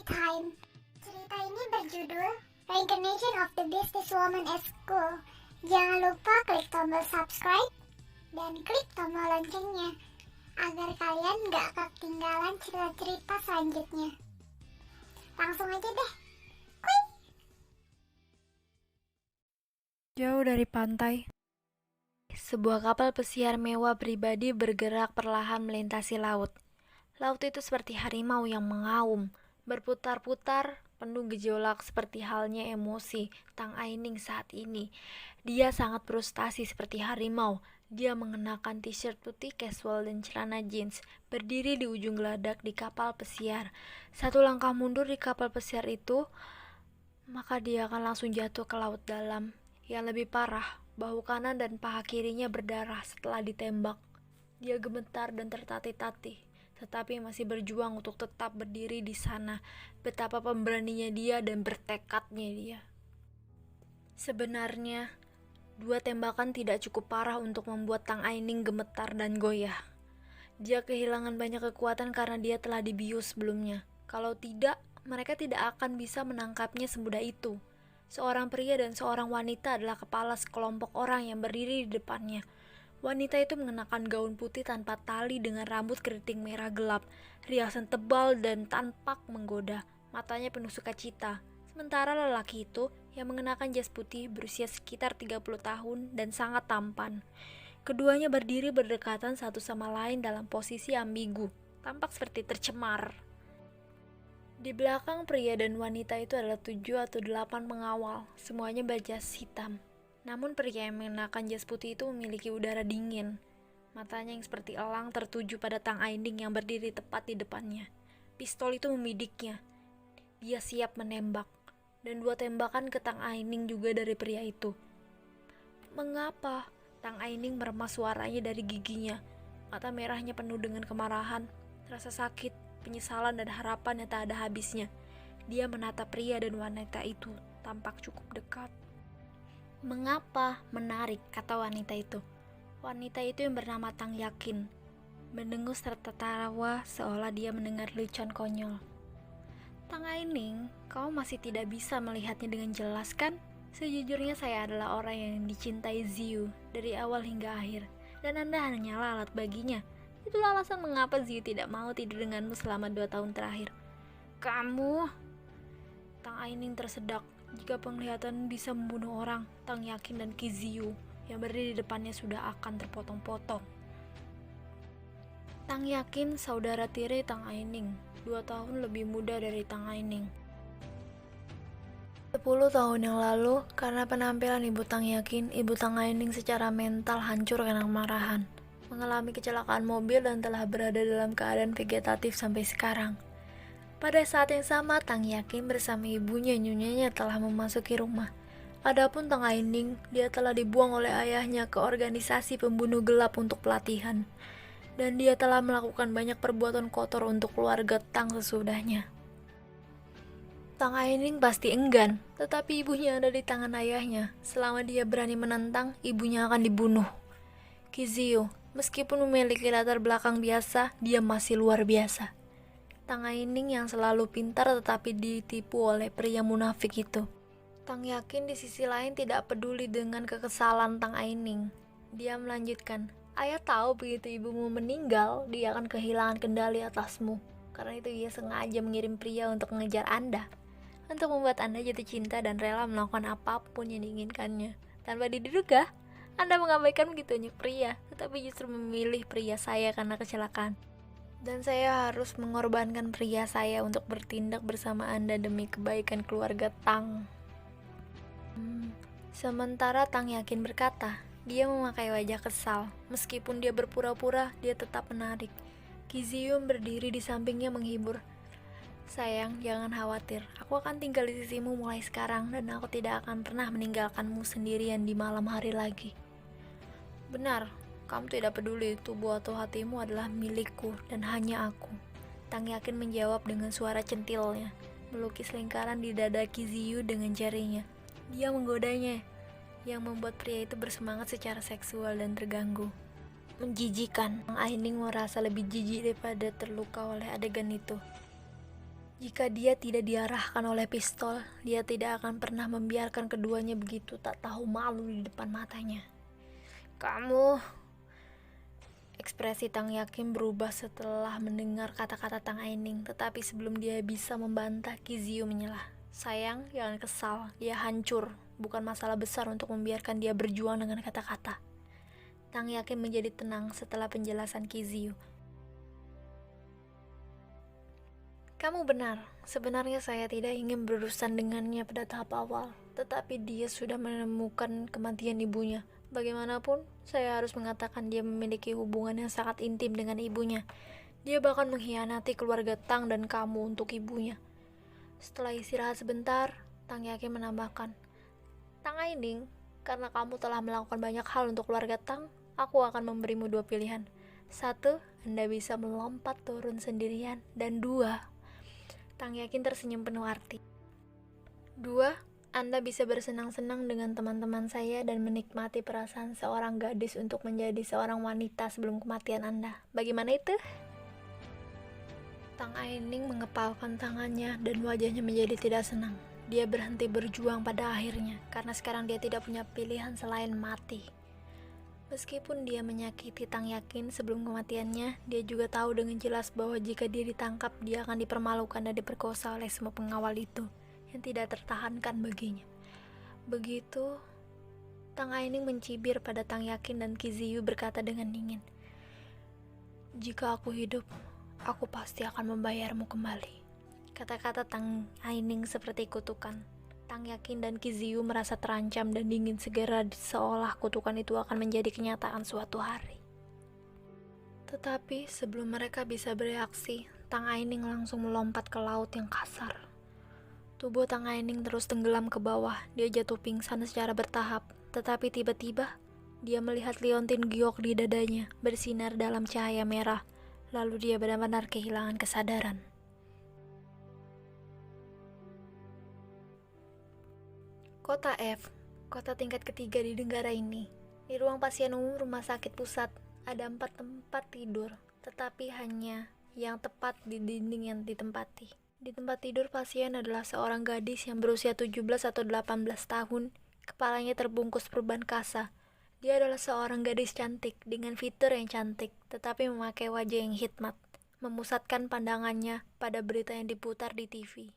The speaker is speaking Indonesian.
Time. Cerita ini berjudul Reincarnation of the Businesswoman at School. Jangan lupa klik tombol subscribe dan klik tombol loncengnya agar kalian gak ketinggalan cerita-cerita selanjutnya. Langsung aja deh. Kuy. Jauh dari pantai, sebuah kapal pesiar mewah pribadi bergerak perlahan melintasi laut. Laut itu seperti harimau yang mengaum, berputar-putar, penuh gejolak seperti halnya emosi Tang Aining saat ini. Dia sangat frustasi seperti harimau. Dia mengenakan t-shirt putih casual dan celana jeans, berdiri di ujung geladak di kapal pesiar. Satu langkah mundur di kapal pesiar itu, maka dia akan langsung jatuh ke laut dalam. Yang lebih parah, bahu kanan dan paha kirinya berdarah setelah ditembak. Dia gemetar dan tertatih-tatih, tetapi masih berjuang untuk tetap berdiri di sana. Betapa pemberaninya dia dan bertekadnya dia. Sebenarnya, 2 tembakan tidak cukup parah untuk membuat Tang Aining gemetar dan goyah. Dia kehilangan banyak kekuatan karena dia telah dibius sebelumnya. Kalau tidak, mereka tidak akan bisa menangkapnya semudah itu. Seorang pria dan seorang wanita adalah kepala sekelompok orang yang berdiri di depannya. Wanita itu mengenakan gaun putih tanpa tali dengan rambut keriting merah gelap, riasan tebal dan tampak menggoda, matanya penuh sukacita. Sementara lelaki itu yang mengenakan jas putih berusia sekitar 30 tahun dan sangat tampan. Keduanya berdiri berdekatan satu sama lain dalam posisi ambigu, tampak seperti tercemar. Di belakang pria dan wanita itu adalah 7 atau 8 pengawal, semuanya berjas hitam. Namun pria yang mengenakan jas putih itu memiliki udara dingin. Matanya yang seperti elang tertuju pada Tang Aining yang berdiri tepat di depannya. Pistol itu memidiknya. Dia siap menembak. Dan 2 tembakan ke Tang Aining juga dari pria itu. Mengapa? Tang Aining meremas suaranya dari giginya. Mata merahnya penuh dengan kemarahan, rasa sakit, penyesalan dan harapan yang tak ada habisnya. Dia menatap pria dan wanita itu tampak cukup dekat. Mengapa? Menarik, kata wanita itu. Wanita itu yang bernama Tang Yakin mendengus serta tertawa seolah dia mendengar lelucon konyol. Tang Aining, kau masih tidak bisa melihatnya dengan jelas kan? Sejujurnya saya adalah orang yang dicintai Ziyu dari awal hingga akhir, dan Anda hanyalah alat baginya. Itulah alasan mengapa Ziyu tidak mau tidur denganmu selama 2 tahun terakhir. Kamu? Tang Aining tersedak. Jika penglihatan bisa membunuh orang, Tang Yakin dan Qi Ziyu yang berdiri di depannya sudah akan terpotong-potong. Tang Yakin saudara tiri Tang Aining, 2 tahun lebih muda dari Tang Aining. 10 tahun yang lalu, karena penampilan Ibu Tang Yakin, Ibu Tang Aining secara mental hancur karena kemarahan, mengalami kecelakaan mobil dan telah berada dalam keadaan vegetatif sampai sekarang. Pada saat yang sama, Tang Yakin bersama ibunya Nyunyanya telah memasuki rumah. Adapun Tang Aining, dia telah dibuang oleh ayahnya ke organisasi pembunuh gelap untuk pelatihan. Dan dia telah melakukan banyak perbuatan kotor untuk keluarga Tang sesudahnya. Tang Aining pasti enggan, tetapi ibunya ada di tangan ayahnya. Selama dia berani menentang, ibunya akan dibunuh. Qi Ziyu, meskipun memiliki latar belakang biasa, dia masih luar biasa. Tang Aining yang selalu pintar tetapi ditipu oleh pria munafik itu. Tang Yakin di sisi lain tidak peduli dengan kekesalan Tang Aining. Dia melanjutkan, ayah tahu begitu ibumu meninggal, dia akan kehilangan kendali atasmu. Karena itu ia sengaja mengirim pria untuk mengejar Anda, untuk membuat Anda jatuh cinta dan rela melakukan apapun yang diinginkannya. Tanpa diduga, Anda mengabaikan begitu banyak pria, tetapi justru memilih pria saya karena kecelakaan. Dan saya harus mengorbankan pria saya untuk bertindak bersama Anda demi kebaikan keluarga Tang. Sementara Tang Yakin berkata, dia memakai wajah kesal. Meskipun dia berpura-pura, dia tetap menarik. Qi Ziyu berdiri di sampingnya menghibur. Sayang, jangan khawatir. Aku akan tinggal di sisimu mulai sekarang dan aku tidak akan pernah meninggalkanmu sendirian di malam hari lagi. Benar. Kamu tidak peduli tubuh atau hatimu adalah milikku dan hanya aku. Tang Yakin menjawab dengan suara centilnya, melukis lingkaran di dada Qi Ziyu dengan jarinya. Dia menggodanya, yang membuat pria itu bersemangat secara seksual dan terganggu. Menjijikan. Tang Aining merasa lebih jijik daripada terluka oleh adegan itu. Jika dia tidak diarahkan oleh pistol, dia tidak akan pernah membiarkan keduanya begitu tak tahu malu di depan matanya. Kamu... Ekspresi Tang Yakin berubah setelah mendengar kata-kata Tang Aining, tetapi sebelum dia bisa membantah, Qi Ziyu menyelah. Sayang, jangan kesal, dia hancur. Bukan masalah besar untuk membiarkan dia berjuang dengan kata-kata. Tang Yakin menjadi tenang setelah penjelasan Qi Ziyu. Kamu benar, sebenarnya saya tidak ingin berurusan dengannya pada tahap awal, tetapi dia sudah menemukan kematian ibunya. Bagaimanapun, saya harus mengatakan dia memiliki hubungan yang sangat intim dengan ibunya. Dia bahkan mengkhianati keluarga Tang dan kamu untuk ibunya. Setelah istirahat sebentar, Tang Yakin menambahkan, Tang Aining, karena kamu telah melakukan banyak hal untuk keluarga Tang, aku akan memberimu 2 pilihan. 1, Anda bisa melompat turun sendirian, dan 2, Tang Yakin tersenyum penuh arti. 2, Anda bisa bersenang-senang dengan teman-teman saya dan menikmati perasaan seorang gadis untuk menjadi seorang wanita sebelum kematian Anda. Bagaimana itu? Tang Aining mengepalkan tangannya dan wajahnya menjadi tidak senang. Dia berhenti berjuang pada akhirnya, karena sekarang dia tidak punya pilihan selain mati. Meskipun dia menyakiti Tang Yakin sebelum kematiannya, dia juga tahu dengan jelas bahwa jika dia ditangkap, dia akan dipermalukan dan diperkosa oleh semua pengawal itu yang tidak tertahankan baginya. Begitu, Tang Aining mencibir pada Tang Yakin dan Qi Ziyu berkata dengan dingin, "Jika aku hidup, aku pasti akan membayarmu kembali." Kata-kata Tang Aining seperti kutukan. Tang Yakin dan Qi Ziyu merasa terancam dan ingin segera seolah kutukan itu akan menjadi kenyataan suatu hari. Tetapi sebelum mereka bisa bereaksi, Tang Aining langsung melompat ke laut yang kasar. Tubuh Tang Aining terus tenggelam ke bawah, dia jatuh pingsan secara bertahap, tetapi tiba-tiba dia melihat liontin giok di dadanya bersinar dalam cahaya merah, lalu dia benar-benar kehilangan kesadaran. Kota F, kota tingkat ketiga di negara ini. Di ruang pasien umum rumah sakit pusat, ada 4 tempat tidur, tetapi hanya yang tepat di dinding yang ditempati. Di tempat tidur pasien adalah seorang gadis yang berusia 17 atau 18 tahun, kepalanya terbungkus perban kasa. Dia adalah seorang gadis cantik dengan fitur yang cantik, tetapi memakai wajah yang hikmat, memusatkan pandangannya pada berita yang diputar di TV.